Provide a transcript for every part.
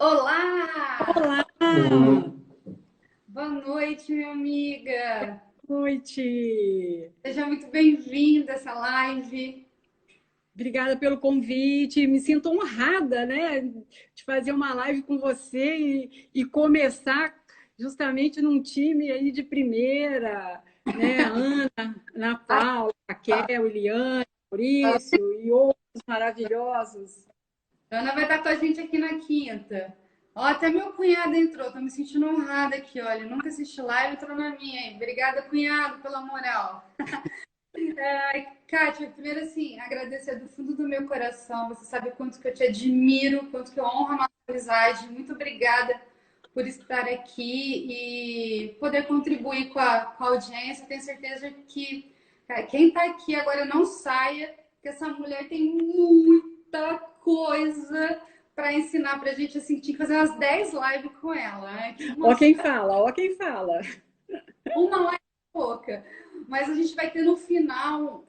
Olá! Olá, boa Boa noite, minha amiga. noite. Seja muito bem-vinda a essa live. Obrigada pelo convite. Me sinto honrada, né, de fazer uma live com você e começar justamente num time aí de primeira, né? Ana, Ana Paula, Raquel, Eliane, Maurício e outros maravilhosos. A Ana vai estar com a gente aqui na quinta. Ó, até meu cunhado entrou. Tô me sentindo honrada aqui, olha. Nunca assisti live, entrou na minha aí. Obrigada, cunhado, pela moral. Kátia, primeiro assim, agradecer do fundo do meu coração. Você sabe o quanto que eu te admiro, quanto que eu honro a nossa amizade. Muito obrigada por estar aqui e poder contribuir com a audiência. Tenho certeza que cara, quem está aqui agora não saia, que essa mulher tem muita coisa para ensinar para a gente. Assim, tinha que fazer umas 10 lives com ela, né? Que Ó quem fala, ó quem fala. uma live é pouca. Mas a gente vai ter no final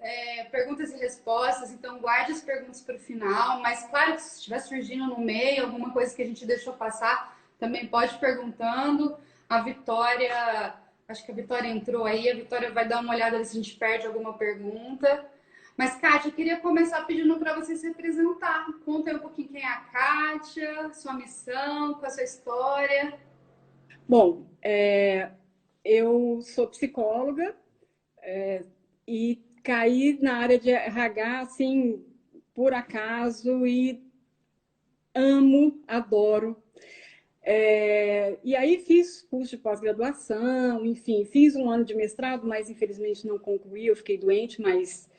perguntas e respostas, então guarde as perguntas para o final. Mas claro que se estiver surgindo no meio alguma coisa que a gente deixou passar, também pode ir perguntando. A Vitória, acho que a Vitória entrou aí, a Vitória vai dar uma olhada se a gente perde alguma pergunta. Mas, Kátia, eu queria começar pedindo para você se apresentar. Conta aí um pouquinho quem é a Kátia, sua missão, qual a sua história. Bom, eu sou psicóloga, e caí na área de RH, assim, por acaso, e amo, adoro. E aí fiz curso de pós-graduação, enfim, fiz um ano de mestrado, mas infelizmente não concluí, eu fiquei doente, mas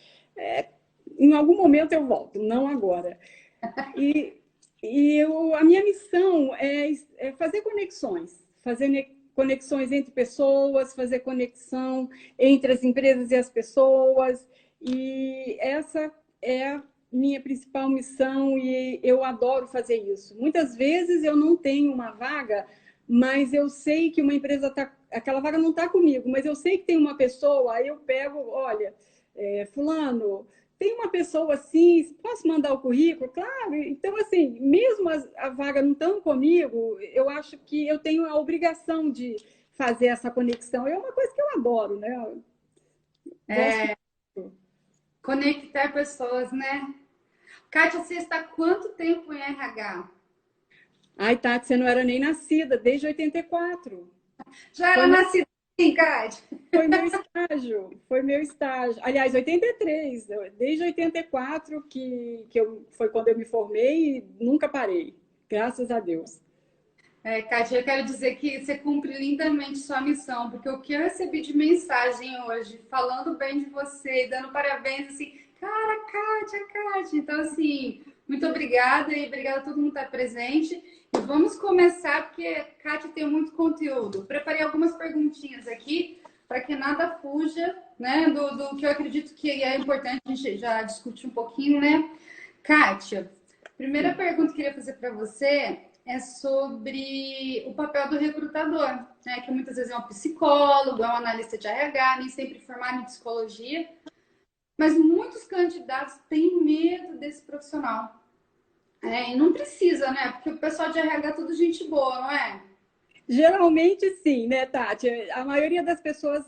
em algum momento eu volto, não agora. E, a minha missão é fazer conexões, conexões entre pessoas, fazer conexão entre as empresas e as pessoas. E essa é a minha principal missão e eu adoro fazer isso. Muitas vezes eu não tenho uma vaga, mas eu sei que uma empresa tá, aquela vaga não está comigo, mas eu sei que tem uma pessoa, aí eu pego, olha, fulano, tem uma pessoa assim, posso mandar o currículo? Claro. Então, assim, mesmo a vaga não estando comigo, eu acho que eu tenho a obrigação de fazer essa conexão. É uma coisa que eu adoro, né? Eu gosto muito. Conectar pessoas, né? Kátia, você está há quanto tempo em RH? Ai, Tati, você não era nem nascida, desde 84. Já era Foi meu, nascida assim, Kátia? foi meu estágio, foi meu estágio. Aliás, 83, desde 84 foi quando eu me formei e nunca parei, graças a Deus. Kátia, eu quero dizer que você cumpre lindamente sua missão, porque o que eu recebi de mensagem hoje, falando bem de você, dando parabéns, assim, cara, Kátia, Kátia. Então, assim, muito obrigada e obrigada a todo mundo que está presente. E vamos começar, porque Kátia tem muito conteúdo. Preparei algumas perguntinhas aqui para que nada fuja, né, do que eu acredito que é importante, a gente já discutir um pouquinho, né? Kátia, primeira pergunta que eu queria fazer para você é sobre o papel do recrutador, né? Que muitas vezes é um psicólogo, é um analista de RH, nem sempre formado em psicologia, mas muitos candidatos têm medo desse profissional. E não precisa, né? Porque o pessoal de RH é tudo gente boa, não é? Geralmente sim, né, Tati? A maioria das pessoas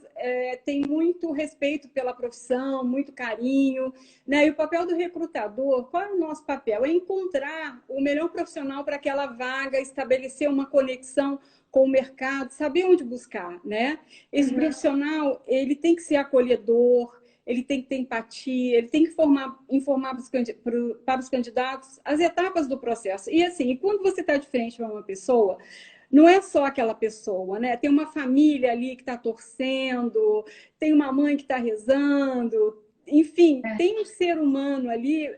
tem muito respeito pela profissão, muito carinho, né? E o papel do recrutador, qual é o nosso papel? É encontrar o melhor profissional para aquela vaga, estabelecer uma conexão com o mercado, saber onde buscar, né? Esse Uhum. profissional, ele tem que ser acolhedor, ele tem que ter empatia, ele tem que informar para os candidatos as etapas do processo. E assim, e quando você está de frente para uma pessoa, não é só aquela pessoa, né? Tem uma família ali que está torcendo, tem uma mãe que está rezando, enfim, tem um ser humano ali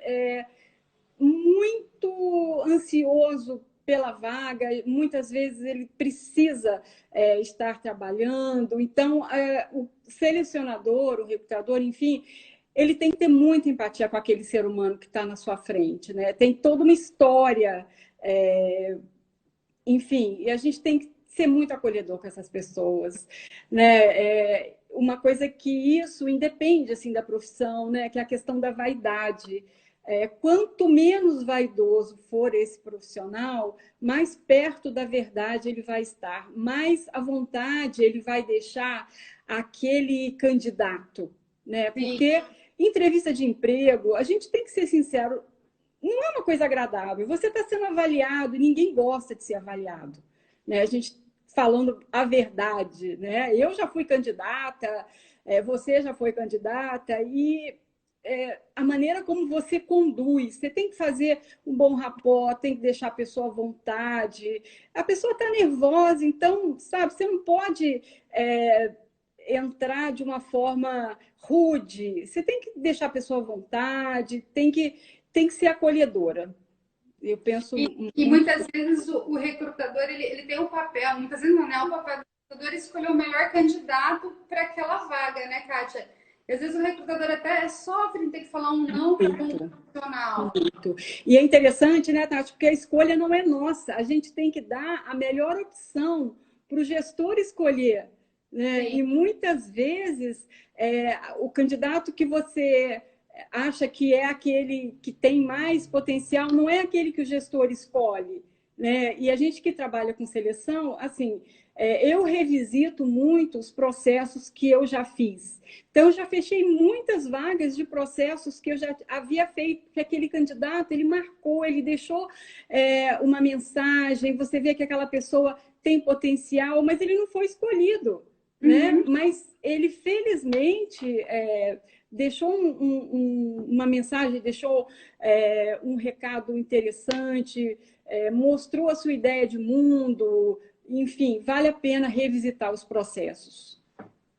muito ansioso pela vaga, muitas vezes ele precisa estar trabalhando, então o selecionador, o recrutador, enfim, ele tem que ter muita empatia com aquele ser humano que está na sua frente, né? Tem toda uma história, é, enfim, e a gente tem que ser muito acolhedor com essas pessoas, né? Uma coisa que isso independe assim da profissão, né? Que é a questão da vaidade. quanto menos vaidoso for esse profissional, mais perto da verdade ele vai estar, mais à vontade ele vai deixar aquele candidato, né? Porque entrevista de emprego, a gente tem que ser sincero, não é uma coisa agradável. Você está sendo avaliado, ninguém gosta de ser avaliado, né? A gente falando a verdade, né? Eu já fui candidata, você já foi candidata, e a maneira como você conduz, você tem que fazer um bom rapport, tem que deixar a pessoa à vontade. A pessoa está nervosa, então, sabe, você não pode entrar de uma forma rude. Você tem que deixar a pessoa à vontade, tem que ser acolhedora. Eu penso. E muitas vezes o recrutador ele tem o papel, muitas vezes não é o papel do recrutador escolher o melhor candidato para aquela vaga, né, Kátia? E às vezes o recrutador até sofre em ter que falar um não para um profissional. E é interessante, né, Tati? Porque a escolha não é nossa. A gente tem que dar a melhor opção para o gestor escolher, né? E muitas vezes o candidato que você acha que é aquele que tem mais potencial não é aquele que o gestor escolhe, né? E a gente que trabalha com seleção, assim, eu revisito muito os processos que eu já fiz. Então, eu já fechei muitas vagas de processos que eu já havia feito, que aquele candidato, ele marcou, ele deixou uma mensagem, você vê que aquela pessoa tem potencial, mas ele não foi escolhido, né? Mas ele, felizmente, deixou uma mensagem, deixou um recado interessante, mostrou a sua ideia de mundo, enfim, vale a pena revisitar os processos.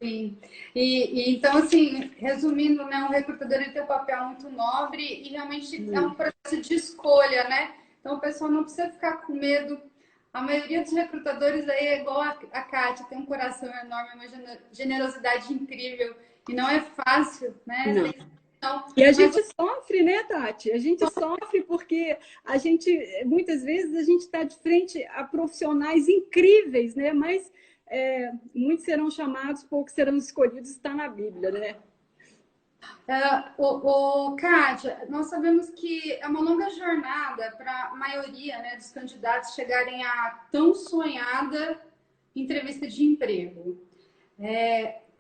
Sim. Então, assim, resumindo, né, o recrutador ele tem um papel muito nobre e realmente é um processo de escolha, né? Então, o pessoal não precisa ficar com medo. A maioria dos recrutadores aí é igual a Kátia, tem um coração enorme, uma generosidade incrível e não é fácil, né? Então, e a gente sofre, né, Tati? A gente sofre porque muitas vezes, a gente está de frente a profissionais incríveis, né? Mas muitos serão chamados, poucos serão escolhidos, está na Bíblia, né? Kátia, nós sabemos que é uma longa jornada para a maioria, né, dos candidatos chegarem à tão sonhada entrevista de emprego.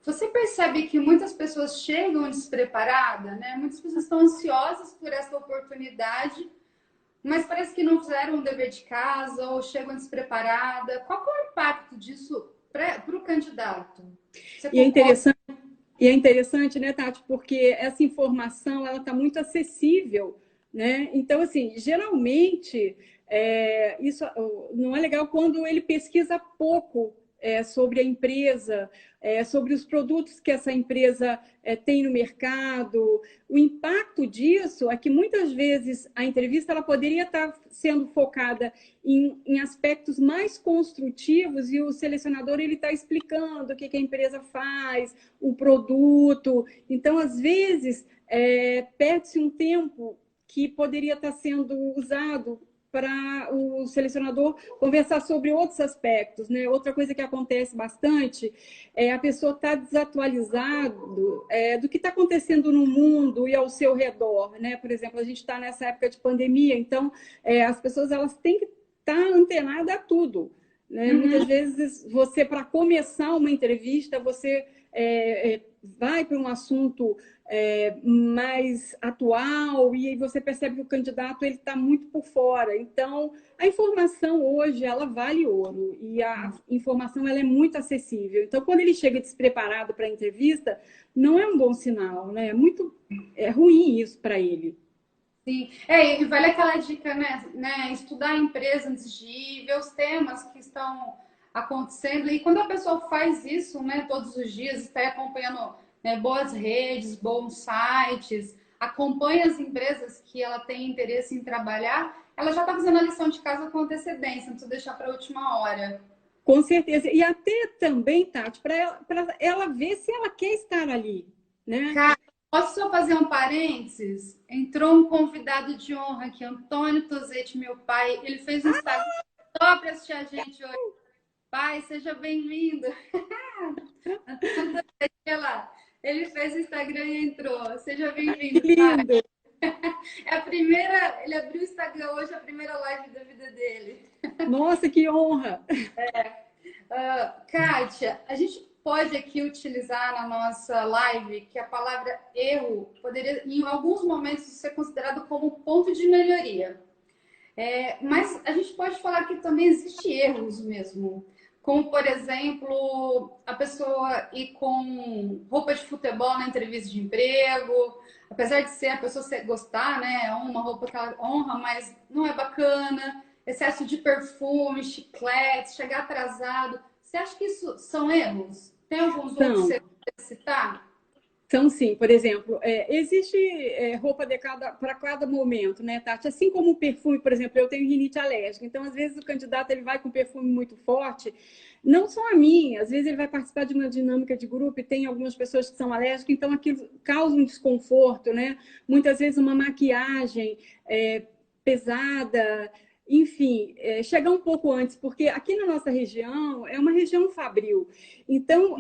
Você percebe que muitas pessoas chegam despreparadas, né? Muitas pessoas estão ansiosas por essa oportunidade, mas parece que não fizeram o dever de casa ou chegam despreparadas. Qual é o impacto disso para o candidato? E é interessante, né, Tati, porque essa informação ela está muito acessível, né? Então, assim, geralmente isso não é legal quando ele pesquisa pouco sobre a empresa, sobre os produtos que essa empresa tem no mercado. O impacto disso é que muitas vezes a entrevista ela poderia estar sendo focada em aspectos mais construtivos e o selecionador ele está explicando o que a empresa faz, o produto. Então, às vezes, perde-se um tempo que poderia estar sendo usado para o selecionador conversar sobre outros aspectos, né? Outra coisa que acontece bastante é a pessoa estar desatualizado do que está acontecendo no mundo e ao seu redor, né? Por exemplo, a gente está nessa época de pandemia, então as pessoas elas têm que estar antenadas a tudo, né? Muitas vezes você, para começar uma entrevista, você vai para um assunto mais atual e aí você percebe que o candidato ele está muito por fora. Então, a informação hoje ela vale ouro e a informação ela é muito acessível. Então, quando ele chega despreparado para a entrevista, não é um bom sinal, né? É ruim isso para ele. Sim, e vale aquela dica, né? Estudar a empresa antes de ir, ver os temas que estão acontecendo. E quando a pessoa faz isso, né, todos os dias, está acompanhando, né, boas redes, bons sites, acompanha as empresas que ela tem interesse em trabalhar, ela já está fazendo a lição de casa com antecedência, não precisa deixar para a última hora. Com certeza. E até também, Tati, para ela ver se ela quer estar ali, né? Cara, posso só fazer um parênteses? Entrou um convidado de honra aqui, Antônio Tozetti, meu pai. Ele fez um Instagram só para assistir a gente hoje. Pai, seja bem-vindo. Ele fez o Instagram e entrou. Seja bem-vindo, pai. É a primeira, ele abriu o Instagram hoje, a primeira live da vida dele. Nossa, que honra! Kátia, a gente pode aqui utilizar na nossa live que a palavra erro poderia, em alguns momentos, ser considerado como ponto de melhoria. Mas a gente pode falar que também existe erros mesmo. Como, por exemplo, a pessoa ir com roupa de futebol na entrevista de emprego, apesar de ser a pessoa gostar, né? É uma roupa que ela honra, mas não é bacana. Excesso de perfume, chiclete, chegar atrasado. Você acha que isso são erros? Tem alguns outros que São. você pode citar? Então, sim, por exemplo, existe roupa para cada momento, né, Tati? Assim como o perfume, por exemplo, eu tenho rinite alérgica, então, às vezes, o candidato ele vai com perfume muito forte, não só a mim, às vezes ele vai participar de uma dinâmica de grupo e tem algumas pessoas que são alérgicas, então aquilo causa um desconforto, né? Muitas vezes uma maquiagem pesada, enfim, chegar um pouco antes, porque aqui na nossa região é uma região fabril, então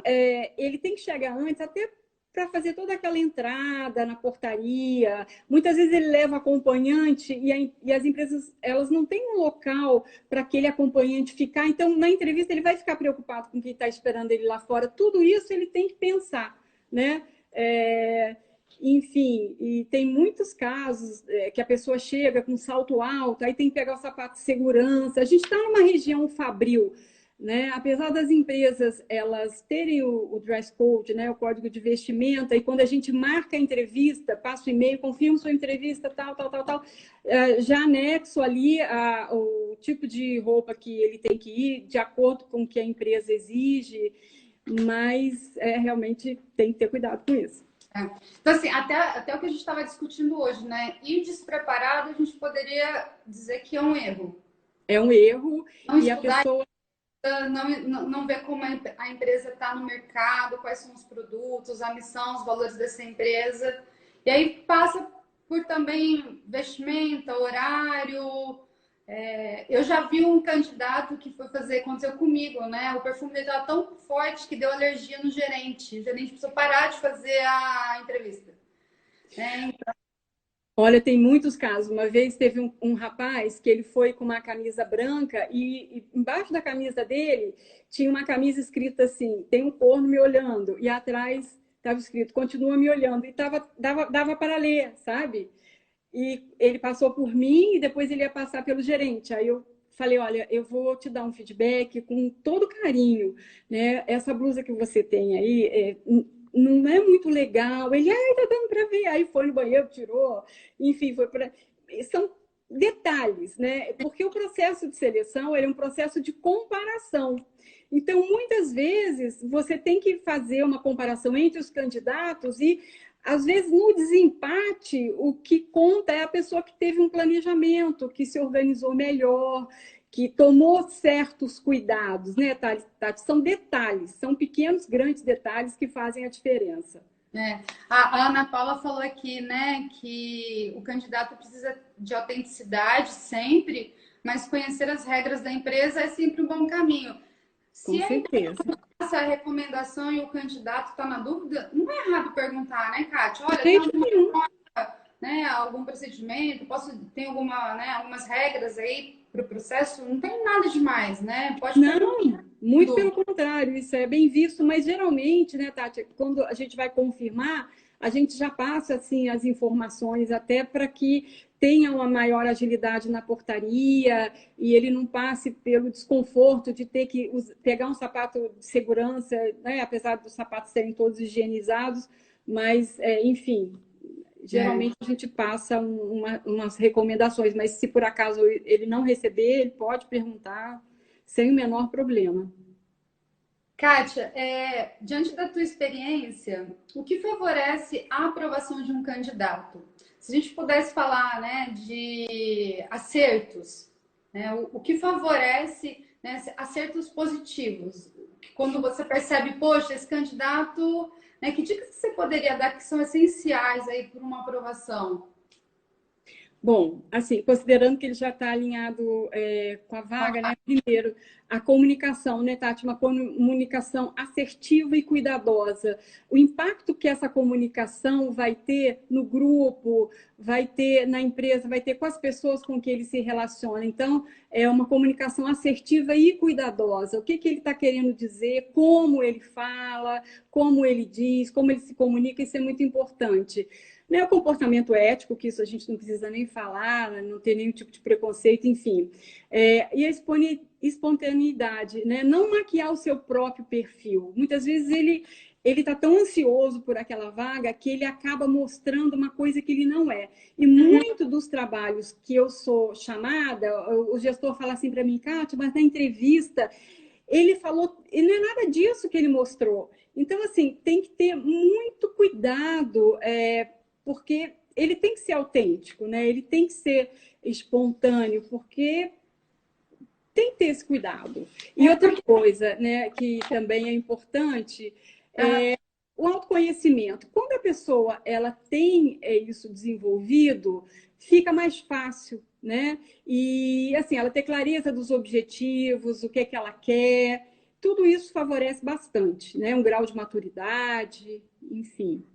ele tem que chegar antes até para fazer toda aquela entrada na portaria. Muitas vezes ele leva acompanhante e as empresas elas não têm um local para aquele acompanhante ficar. Então, na entrevista, ele vai ficar preocupado com quem está esperando ele lá fora. Tudo isso ele tem que pensar, né? Enfim, e tem muitos casos que a pessoa chega com salto alto, aí tem que pegar o sapato de segurança. A gente está numa região fabril, né? Apesar das empresas elas terem o dress code, né? O código de vestimenta, e quando a gente marca a entrevista, passa o e-mail, confirma sua entrevista, tal, já anexo ali o tipo de roupa que ele tem que ir, de acordo com o que a empresa exige, mas realmente tem que ter cuidado com isso. Então, assim, até o que a gente estava discutindo hoje, né? Ir despreparado, a gente poderia dizer que é um erro. É um erro, Não e a estudar, pessoa não ver como a empresa está no mercado, quais são os produtos, a missão, os valores dessa empresa. E aí passa por também vestimenta, horário. Eu já vi um candidato que foi fazer, aconteceu comigo, né? O perfume dele estava tão forte que deu alergia no gerente. O gerente precisou parar de fazer a entrevista. Olha, tem muitos casos. Uma vez teve um rapaz que ele foi com uma camisa branca e embaixo da camisa dele tinha uma camisa escrita assim: tem um corno me olhando. E atrás estava escrito: continua me olhando. E dava para ler, sabe? E ele passou por mim e depois ele ia passar pelo gerente. Aí eu falei: olha, eu vou te dar um feedback com todo carinho, né? Essa blusa que você tem aí não é muito legal. Ele, tá dando para ver. Aí foi no banheiro, tirou, enfim, foi para. São detalhes, né? Porque o processo de seleção é um processo de comparação. Então, muitas vezes, você tem que fazer uma comparação entre os candidatos e, às vezes, no desempate, o que conta é a pessoa que teve um planejamento, que se organizou melhor, que tomou certos cuidados, né, Tati? São detalhes, são pequenos, grandes detalhes que fazem a diferença. A Ana Paula falou aqui, né, que o candidato precisa de autenticidade sempre, mas conhecer as regras da empresa é sempre um bom caminho. Com certeza. Essa recomendação e o candidato está na dúvida, não é errado perguntar, né, Kátia? Olha, tem Jeito nenhum. algum procedimento? Tem algumas regras aí para o processo? Não tem nada demais, né? Pode Não, muito pelo contrário, isso é bem visto, mas geralmente, né, Tati, quando a gente vai confirmar, a gente já passa assim as informações até para que tenha uma maior agilidade na portaria e ele não passe pelo desconforto de ter que pegar um sapato de segurança, né, apesar dos sapatos serem todos higienizados, mas, enfim, geralmente a gente passa umas recomendações, mas se por acaso ele não receber, ele pode perguntar sem o menor problema. Kátia, diante da tua experiência, o que favorece a aprovação de um candidato? Se a gente pudesse falar, né, de acertos, né, o que favorece, né, acertos positivos? Quando você percebe, poxa, esse candidato, né, que dicas você poderia dar que são essenciais aí para uma aprovação? Bom, assim, considerando que ele já está alinhado com a vaga, né? Primeiro, a comunicação, né, Tati? Uma comunicação assertiva e cuidadosa. O impacto que essa comunicação vai ter no grupo, vai ter na empresa, vai ter com as pessoas com que ele se relaciona. Então, é uma comunicação assertiva e cuidadosa. O que que ele está querendo dizer, como ele fala, como ele diz, como ele se comunica, isso é muito importante. Né, o comportamento ético, que isso a gente não precisa nem falar, né, não ter nenhum tipo de preconceito, enfim. E a espontaneidade, né? Não maquiar o seu próprio perfil. Muitas vezes ele está tão ansioso por aquela vaga que ele acaba mostrando uma coisa que ele não é. E muito dos trabalhos que eu sou chamada, o gestor fala assim para mim, Kátia, mas na entrevista ele falou, e não é nada disso que ele mostrou. Então, assim, tem que ter muito cuidado, porque ele tem que ser autêntico, né? Ele tem que ser espontâneo, porque tem que ter esse cuidado. E outra coisa, né, que também é importante, o autoconhecimento. Quando a pessoa ela tem isso desenvolvido, fica mais fácil, né? E assim, ela ter clareza dos objetivos, o que é que ela quer, tudo isso favorece bastante, né? Um grau de maturidade, enfim.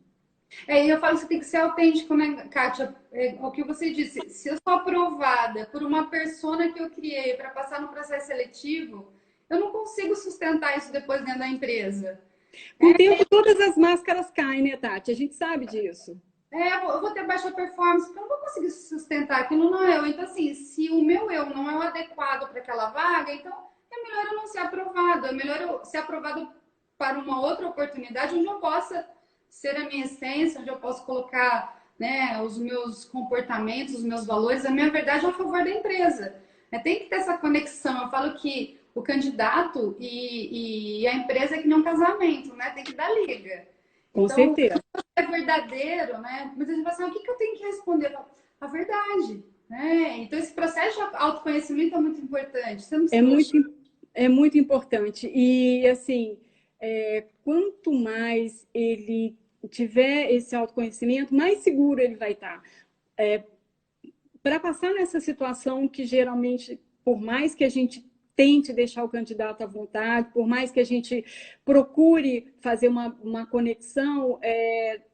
E eu falo que você tem que ser autêntico, né, Kátia? O que você disse, se eu sou aprovada por uma persona que eu criei para passar no processo seletivo, eu não consigo sustentar isso depois dentro da empresa. Com o tempo, todas as máscaras caem, né, Tati? A gente sabe disso. Eu vou ter baixa performance, porque eu não vou conseguir sustentar aquilo não é eu. Então, assim, se o meu eu não é o adequado para aquela vaga, então é melhor eu não ser aprovado. É melhor eu ser aprovado para uma outra oportunidade onde eu possa ser a minha essência, onde eu posso colocar, né, os meus comportamentos, os meus valores, a minha verdade a favor da empresa. Tem que ter essa conexão. Eu falo que o candidato e a empresa é que nem um casamento, né? Tem que dar liga. Com Então, certeza. é verdadeiro, né? Muitas vezes assim, o que eu tenho que responder? A verdade, né? Então, esse processo de autoconhecimento é muito importante. Você não É precisa muito, é muito importante. E, assim, quanto mais ele tiver esse autoconhecimento, mais seguro ele vai estar. Para passar nessa situação que geralmente, por mais que a gente tente deixar o candidato à vontade, por mais que a gente procure fazer uma conexão,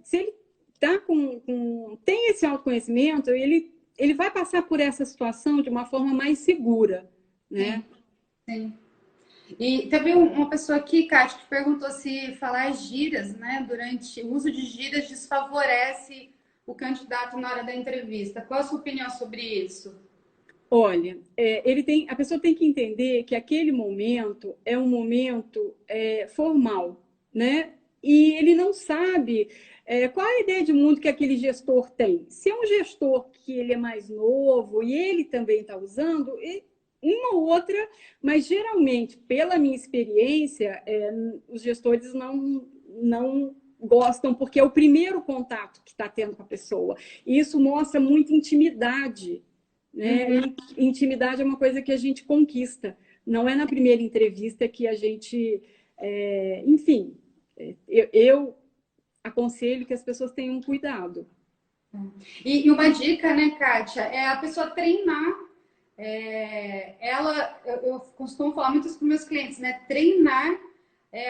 se ele tá tem esse autoconhecimento, ele vai passar por essa situação de uma forma mais segura, né? sim, sim. E teve uma pessoa aqui, Kátia, que perguntou se falar gírias, né, durante o uso de gírias desfavorece o candidato na hora da entrevista. Qual a sua opinião sobre isso? Olha, a pessoa tem que entender que aquele momento é um momento formal, né? E ele não sabe qual é a ideia de mundo que aquele gestor tem. Se é um gestor que ele é mais novo e ele também está usando, uma ou outra, mas geralmente, pela minha experiência, os gestores não gostam, porque é o primeiro contato que está tendo com a pessoa. E isso mostra muita intimidade, né? Uhum. E intimidade é uma coisa que a gente conquista. Não é na primeira entrevista que a gente. Enfim, eu aconselho que as pessoas tenham cuidado. E uma dica, né, Kátia, é a pessoa treinar. Eu costumo falar muito isso para meus clientes, né? Treinar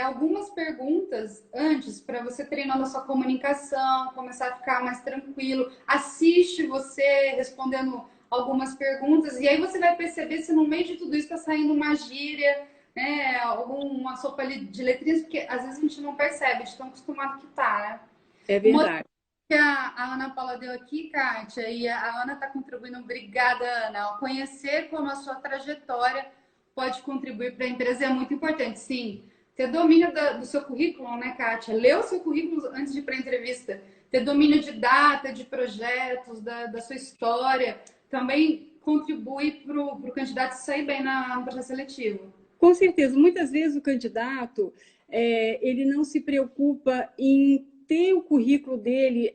algumas perguntas antes para você treinando a sua comunicação, começar a ficar mais tranquilo. Assiste você respondendo algumas perguntas e aí você vai perceber se no meio de tudo isso está saindo uma gíria, né? Alguma sopa de letrinhas, porque às vezes a gente não percebe, de tão acostumado que tá, né? É Uma verdade. que a Ana Paula deu aqui, Kátia, e a Ana está contribuindo. Obrigada, Ana. Conhecer como a sua trajetória pode contribuir para a empresa é muito importante. Sim, ter domínio do seu currículo, né, Kátia? Ler o seu currículo antes de ir para a entrevista. Ter domínio de data, de projetos, da sua história, também contribui para o candidato sair bem no processo seletivo. Com certeza, muitas vezes o candidato ele não se preocupa em ter o currículo dele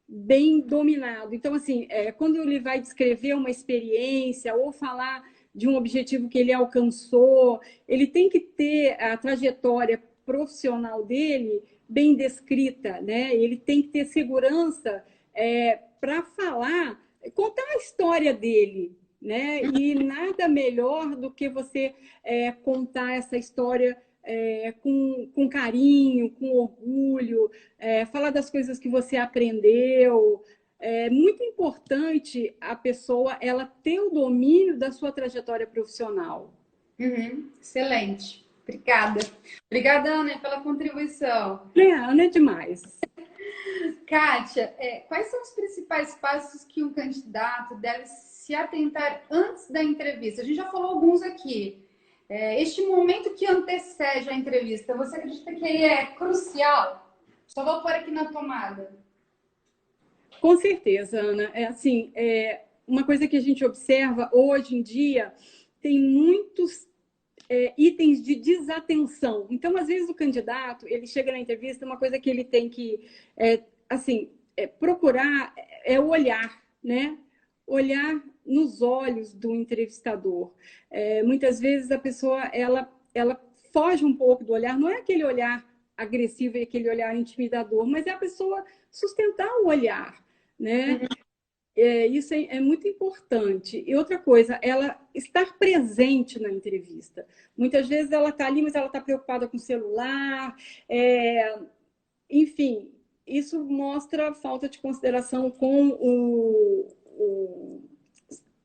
bem dominado. Então, assim, quando ele vai descrever uma experiência ou falar de um objetivo que ele alcançou, ele tem que ter a trajetória profissional dele bem descrita, né? Ele tem que ter segurança para falar contar a história dele, né? E nada melhor do que você contar essa história com carinho, com orgulho, falar das coisas que você aprendeu. É muito importante a pessoa ela ter o domínio da sua trajetória profissional. Uhum, excelente. Obrigada. Obrigada, Ana, pela contribuição. Ana é demais. Kátia, quais são os principais passos que um candidato deve se atentar antes da entrevista? A gente já falou alguns aqui. Este momento que antecede a entrevista, você acredita que ele é crucial? Só vou pôr aqui na tomada. Com certeza, Ana. Uma coisa que a gente observa hoje em dia, tem muitos itens de desatenção. Então, às vezes, o candidato, ele chega na entrevista, uma coisa que ele tem que, procurar é o olhar, né? Olhar nos olhos do entrevistador. Muitas vezes a pessoa, ela foge um pouco do olhar, não é aquele olhar agressivo e aquele olhar intimidador, mas é a pessoa sustentar o olhar, né? Isso é muito importante. E outra coisa, ela estar presente na entrevista. Muitas vezes ela está ali, mas ela está preocupada com o celular. Enfim, isso mostra falta de consideração com o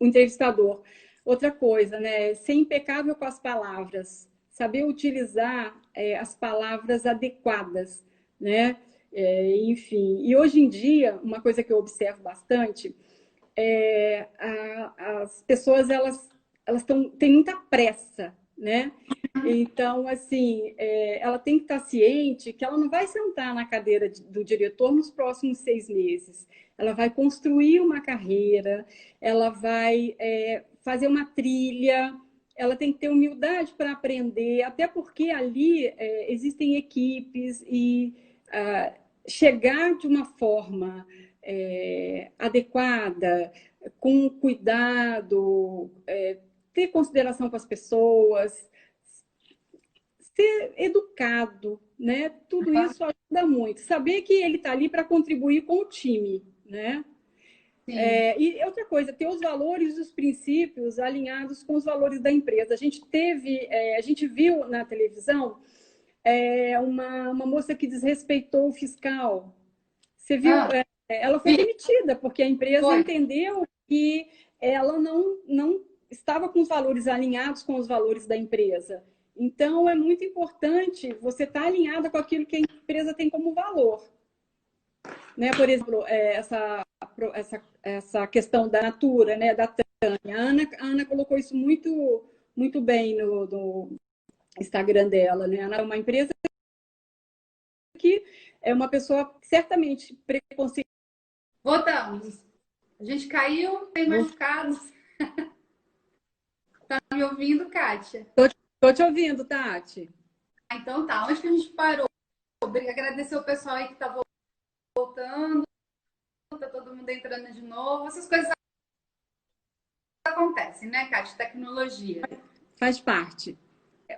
entrevistador. Outra coisa, né? Ser impecável com as palavras. Saber utilizar as palavras adequadas, né? Enfim, e hoje em dia, uma coisa que eu observo bastante as pessoas têm muita pressa, né? Então, assim, ela tem que estar ciente que ela não vai sentar na cadeira do diretor nos próximos 6 meses. Ela vai construir uma carreira, ela vai fazer uma trilha, ela tem que ter humildade para aprender, até porque ali existem equipes e chegar de uma forma adequada, com cuidado, ter consideração com as pessoas, ser educado, né? Tudo isso ajuda muito. Saber que ele está ali para contribuir com o time, né? E outra coisa, ter os valores e os princípios alinhados com os valores da empresa. A gente viu na televisão uma moça que desrespeitou o fiscal. Você viu? Ela foi demitida porque a empresa entendeu que ela não estava com os valores alinhados com os valores da empresa. Então, é muito importante você estar alinhada com aquilo que a empresa tem como valor. Né? Por exemplo, essa questão da Natura, né? Da Tânia. A Ana colocou isso muito, muito bem no Instagram dela. Né? A Ana é uma empresa que é uma pessoa certamente preconceituosa. Voltamos. A gente caiu, tem machucados. Tá me ouvindo, Kátia? Tô te ouvindo, Tati. Então tá, onde que a gente parou? Agradecer o pessoal aí que tá voltando, tá todo mundo entrando de novo. Essas coisas acontecem, né, Kátia? Tecnologia. Faz parte.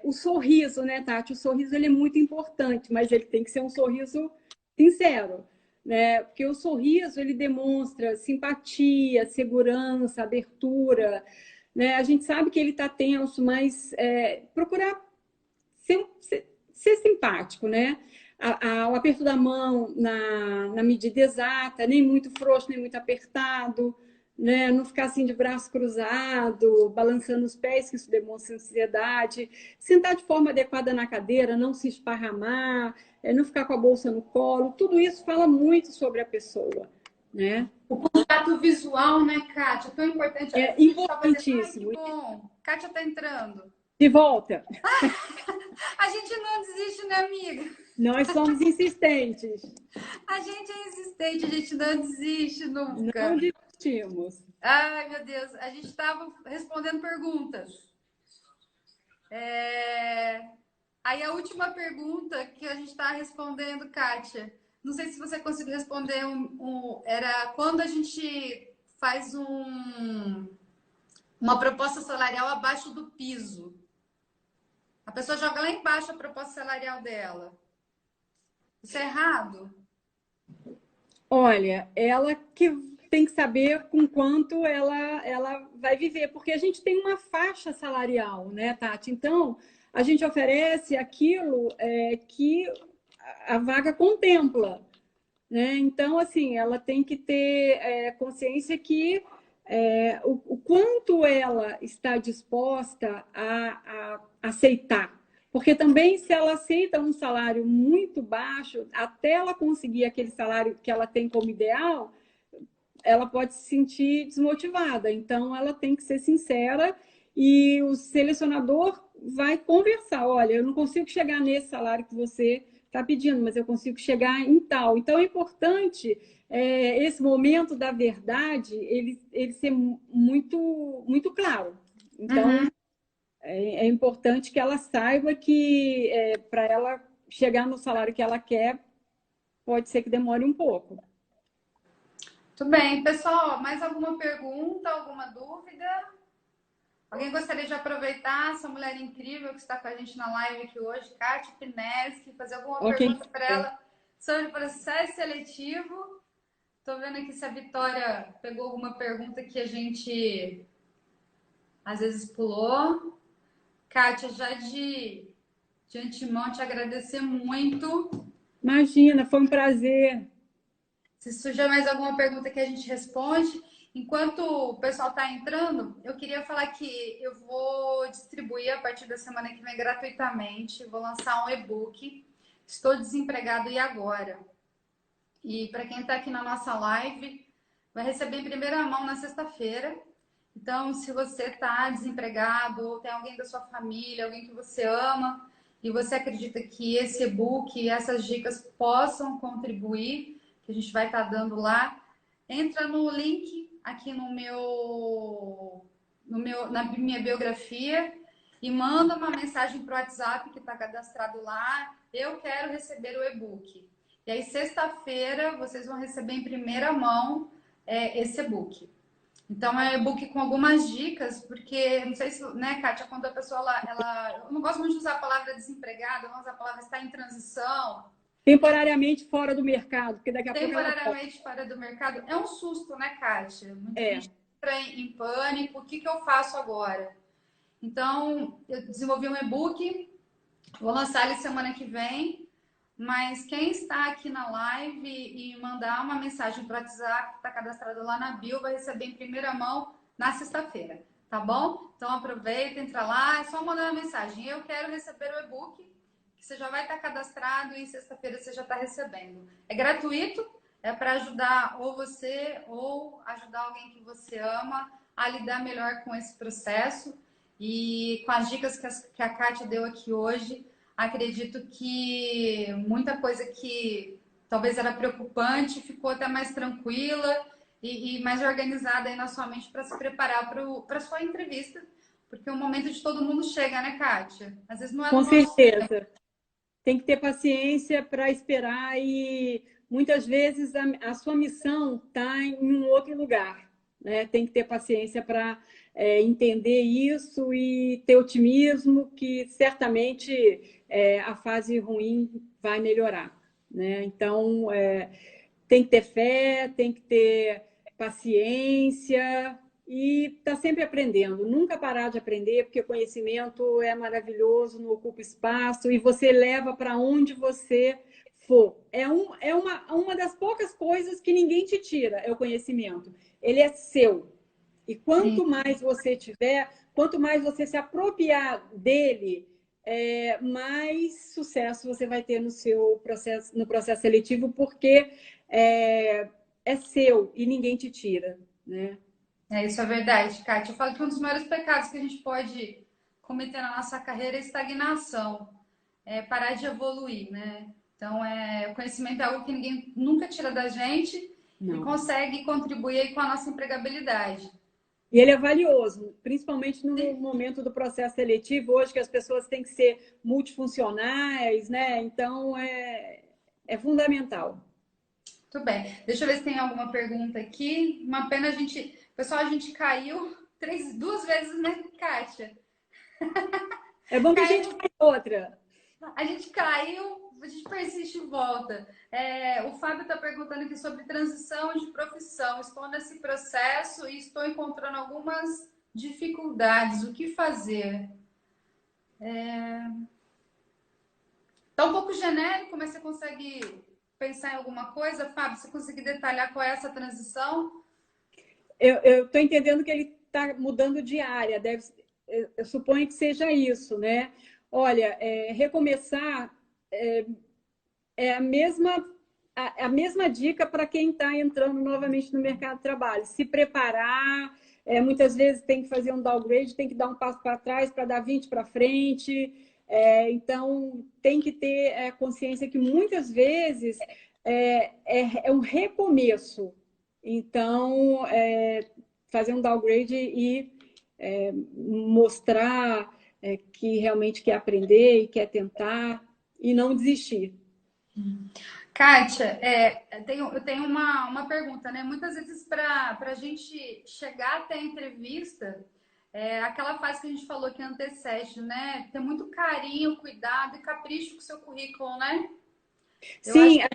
O sorriso, né, Tati? O sorriso ele é muito importante, mas ele tem que ser um sorriso sincero, né? Porque o sorriso ele demonstra simpatia, segurança, abertura, né? A gente sabe que ele está tenso, mas procurar ser simpático, né? O aperto da mão na medida exata, nem muito frouxo, nem muito apertado, né? Não ficar assim de braço cruzado, balançando os pés, que isso demonstra ansiedade. Sentar de forma adequada na cadeira, não se esparramar, não ficar com a bolsa no colo. Tudo isso fala muito sobre a pessoa, né? O contato visual, né, Kátia? Tão importante. É importantíssimo. Ai, que bom. Kátia tá entrando. De volta. A gente não desiste, né, amiga? Nós somos insistentes. A gente é insistente, a gente não desiste nunca. Não desistimos. Ai, meu Deus. A gente estava respondendo perguntas. Aí a última pergunta que a gente está respondendo, Kátia, não sei se você conseguiu responder, era quando a gente faz uma proposta salarial abaixo do piso. A pessoa joga lá embaixo a proposta salarial dela. Isso é errado? Olha, ela que tem que saber com quanto ela vai viver, porque a gente tem uma faixa salarial, né, Tati? Então, a gente oferece aquilo que a vaga contempla, né? Então, assim, ela tem que ter consciência que o quanto ela está disposta a aceitar. Porque também, se ela aceita um salário muito baixo, até ela conseguir aquele salário que ela tem como ideal, ela pode se sentir desmotivada. Então, ela tem que ser sincera e o selecionador vai conversar. Olha, eu não consigo chegar nesse salário que você está pedindo, mas eu consigo chegar em tal. Então, é importante esse momento da verdade, ele ser muito, muito claro. Então, Uhum. é importante que ela saiba que para ela chegar no salário que ela quer, pode ser que demore um pouco. Tudo bem. Pessoal, mais alguma pergunta, alguma dúvida? Alguém gostaria de aproveitar essa mulher incrível que está com a gente na live aqui hoje, Kátia Pineski, fazer alguma Ok. pergunta para ela sobre o processo seletivo? Estou vendo aqui se a Vitória pegou alguma pergunta que a gente às vezes pulou. Kátia, já de antemão te agradecer muito. Imagina, foi um prazer. Se surgir mais alguma pergunta que a gente responde. Enquanto o pessoal está entrando, eu queria falar que eu vou distribuir a partir da semana que vem gratuitamente. Vou lançar um e-book. Estou desempregado e agora? E para quem está aqui na nossa live, vai receber em primeira mão na sexta-feira. Então, se você está desempregado ou tem alguém da sua família, alguém que você ama e você acredita que esse e-book e essas dicas possam contribuir, que a gente vai estar dando lá, entra no link aqui na minha biografia e manda uma mensagem para o WhatsApp que está cadastrado lá. Eu quero receber o e-book. E aí, sexta-feira, vocês vão receber em primeira mão esse e-book. Então, é um e-book com algumas dicas, porque, não sei se, né, Kátia, quando a pessoa, eu não gosto muito de usar a palavra desempregada, eu não uso a palavra está em transição, Temporariamente fora do mercado, porque daqui a pouco ela volta. temporariamente fora do mercado, é um susto, né, Kátia? Muita É. gente entra em pânico, o que eu faço agora? Então, eu desenvolvi um e-book, vou lançar ele semana que vem, mas quem está aqui na live e mandar uma mensagem para o WhatsApp, que está cadastrado lá na bio, vai receber em primeira mão na sexta-feira, tá bom? Então aproveita, entra lá, é só mandar uma mensagem. Eu quero receber o e-book, que você já vai estar cadastrado e sexta-feira você já está recebendo. É gratuito, é para ajudar ou você ou ajudar alguém que você ama a lidar melhor com esse processo. E com as dicas que a Kátia deu aqui hoje, acredito que muita coisa que talvez era preocupante ficou até mais tranquila e mais organizada aí na sua mente para se preparar para a sua entrevista, porque o momento de todo mundo chega, né, Kátia? Às vezes não é Com no nosso tempo. certeza. Tem que ter paciência para esperar e muitas vezes a sua missão está em um outro lugar, né? Tem que ter paciência para entender isso e ter otimismo que certamente a fase ruim vai melhorar, né? Então, tem que ter fé, tem que ter paciência e estar sempre aprendendo. Nunca parar de aprender, porque conhecimento é maravilhoso, não ocupa espaço e você leva para onde você for. Uma das poucas coisas que ninguém te tira, é o conhecimento. Ele é seu. E Sim. quanto mais você tiver, quanto mais você se apropriar dele, mais sucesso você vai ter no seu processo, no processo seletivo, porque é seu e ninguém te tira, né? Isso é verdade, Kátia. Eu falo que um dos maiores pecados que a gente pode cometer na nossa carreira é estagnação, é parar de evoluir, né? Então, o conhecimento é algo que ninguém nunca tira da gente e Não. consegue contribuir aí com a nossa empregabilidade. E ele é valioso, principalmente no momento do processo seletivo, hoje que as pessoas têm que ser multifuncionais, né? Então, é fundamental. Tudo bem. Deixa eu ver se tem alguma pergunta aqui. Uma pena Pessoal, a gente caiu duas vezes, né, Kátia? É bom que a gente Caiu. faz outra. A gente caiu, a gente persiste e volta. O Fábio está perguntando aqui sobre transição de profissão. Estou nesse processo e estou encontrando algumas dificuldades. O que fazer? Tá um pouco genérico, mas você consegue pensar em alguma coisa, Fábio? Você conseguir detalhar qual é essa transição? Eu estou entendendo que ele está mudando de área, eu suponho que seja isso, né? Olha, recomeçar é a mesma dica para quem está entrando novamente no mercado de trabalho. Se preparar, muitas vezes tem que fazer um downgrade, tem que dar um passo para trás para dar 20 para frente. Então, tem que ter consciência que muitas vezes é um recomeço. Então, fazer um downgrade e mostrar que realmente quer aprender e quer tentar e não desistir. Kátia, eu tenho uma pergunta, né? Muitas vezes para a gente chegar até a entrevista, aquela fase que a gente falou que antecede, né? Ter muito carinho, cuidado e capricho com o seu currículo, né? Eu acho Sim, que a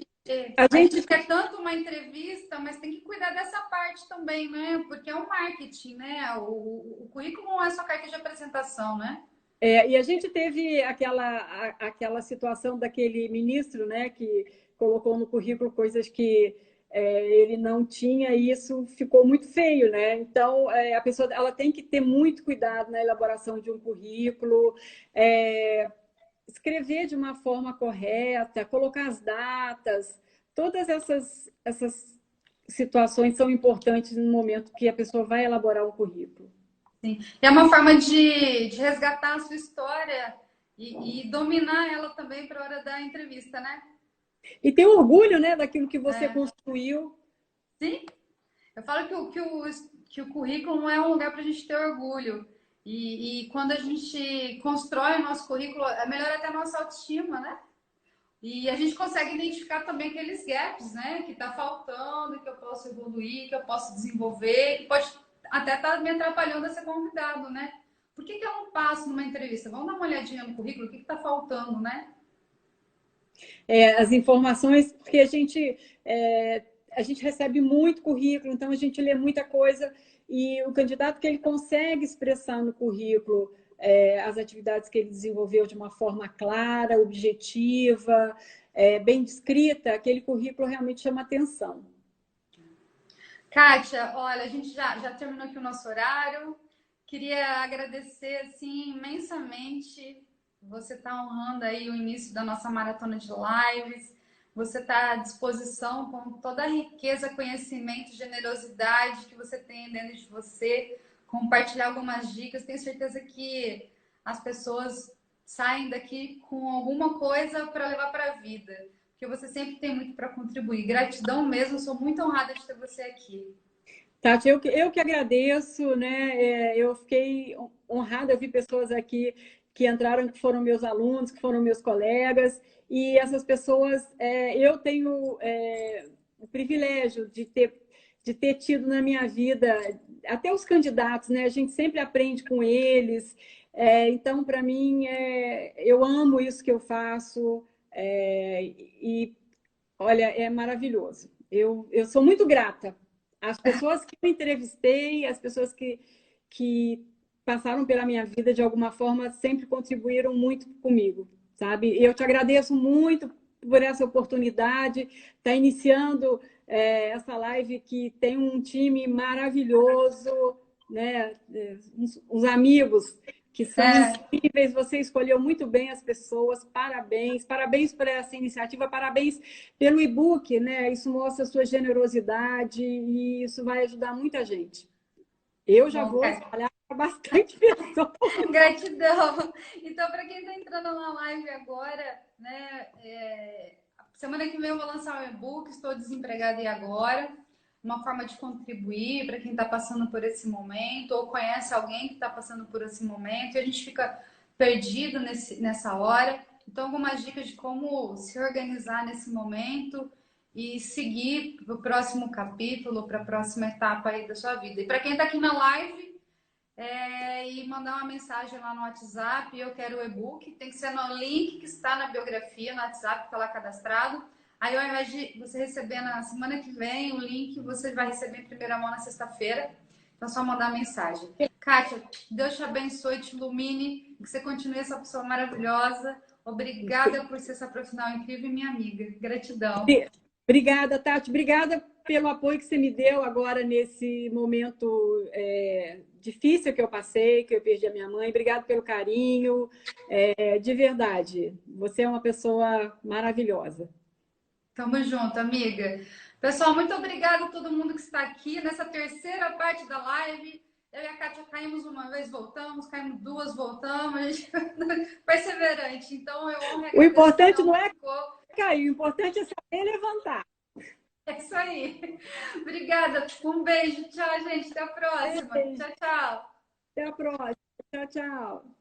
a gente gente quer tanto uma entrevista, mas tem que cuidar dessa parte também, né? Porque é um marketing, né? O currículo não é só carta de apresentação, né? e a gente teve aquela situação daquele ministro, né, que colocou no currículo coisas que ele não tinha e isso ficou muito feio, né? Então a pessoa ela tem que ter muito cuidado na elaboração de um currículo, escrever de uma forma correta, colocar as datas, todas essas situações são importantes no momento que a pessoa vai elaborar um currículo. Sim. E é uma forma de resgatar a sua história e dominar ela também para a hora da entrevista, né? E ter orgulho, né, daquilo que você É. construiu. Sim, eu falo que o currículo não é um lugar para a gente ter orgulho. E quando a gente constrói o nosso currículo, é melhor até a nossa autoestima, né? E a gente consegue identificar também aqueles gaps, né? Que está faltando, que eu posso evoluir, que eu posso desenvolver, que pode até estar me atrapalhando a ser convidado, né? Por que eu não passo numa entrevista? Vamos dar uma olhadinha no currículo, o que está faltando, né? As informações, porque a gente recebe muito currículo, então a gente lê muita coisa e o candidato que ele consegue expressar no currículo as atividades que ele desenvolveu de uma forma clara, objetiva, bem descrita, aquele currículo realmente chama atenção. Kátia, olha, a gente já terminou aqui o nosso horário. Queria agradecer assim imensamente. Você está honrando aí o início da nossa maratona de lives. Você está à disposição com toda a riqueza, conhecimento, generosidade que você tem dentro de você. Compartilhar algumas dicas. Tenho certeza que as pessoas saem daqui com alguma coisa para levar para a vida. Porque você sempre tem muito para contribuir. Gratidão mesmo. Sou muito honrada de ter você aqui. Tati, eu que agradeço, né? Eu fiquei honrada, eu vi pessoas aqui que entraram, que foram meus alunos, que foram meus colegas, e essas pessoas, eu tenho o privilégio de ter tido na minha vida, até os candidatos, né? A gente sempre aprende com eles, então, para mim, eu amo isso que eu faço, e olha, é maravilhoso. Eu sou muito grata às pessoas que eu entrevistei, às pessoas que passaram pela minha vida de alguma forma, sempre contribuíram muito comigo, sabe? Eu te agradeço muito por essa oportunidade, está iniciando essa live que tem um time maravilhoso, né? Uns amigos que são É, incríveis. Você escolheu muito bem as pessoas. Parabéns, parabéns por essa iniciativa, parabéns pelo e-book, né? Isso mostra a sua generosidade e isso vai ajudar muita gente. Eu já bom, vou cara. espalhar para bastante pessoas. Gratidão. Então, para quem está entrando na live agora, né? Semana que vem eu vou lançar um e-book, estou desempregada e agora. Uma forma de contribuir para quem está passando por esse momento, ou conhece alguém que está passando por esse momento, e a gente fica perdido nessa hora. Então, algumas dicas de como se organizar nesse momento e seguir para o próximo capítulo, para a próxima etapa aí da sua vida. E para quem está aqui na live, e mandar uma mensagem lá no WhatsApp. Eu quero o e-book. Tem que ser no link que está na biografia, no WhatsApp, que está lá cadastrado. Aí, ao invés de você receber na semana que vem o link, você vai receber em primeira mão na sexta-feira. Então, é só mandar a mensagem. Kátia, Deus te abençoe, te ilumine, que você continue essa pessoa maravilhosa. Obrigada por ser essa profissional incrível e minha amiga. Gratidão. Obrigada, Tati. Obrigada pelo apoio que você me deu agora nesse momento difícil que eu passei, que eu perdi a minha mãe. Obrigada pelo carinho. De verdade, você é uma pessoa maravilhosa. Tamo junto, amiga. Pessoal, muito obrigada a todo mundo que está aqui nessa terceira parte da live. Eu e a Kátia caímos uma vez, voltamos, caímos duas, voltamos. A gente perseverante. Então, eu honro e O agradeço importante cada um não que é ficou. cair, o importante é saber levantar. É isso aí. Obrigada. Um beijo. Tchau, gente. Até a próxima. Beijo. Tchau, tchau. Até a próxima. Tchau, tchau.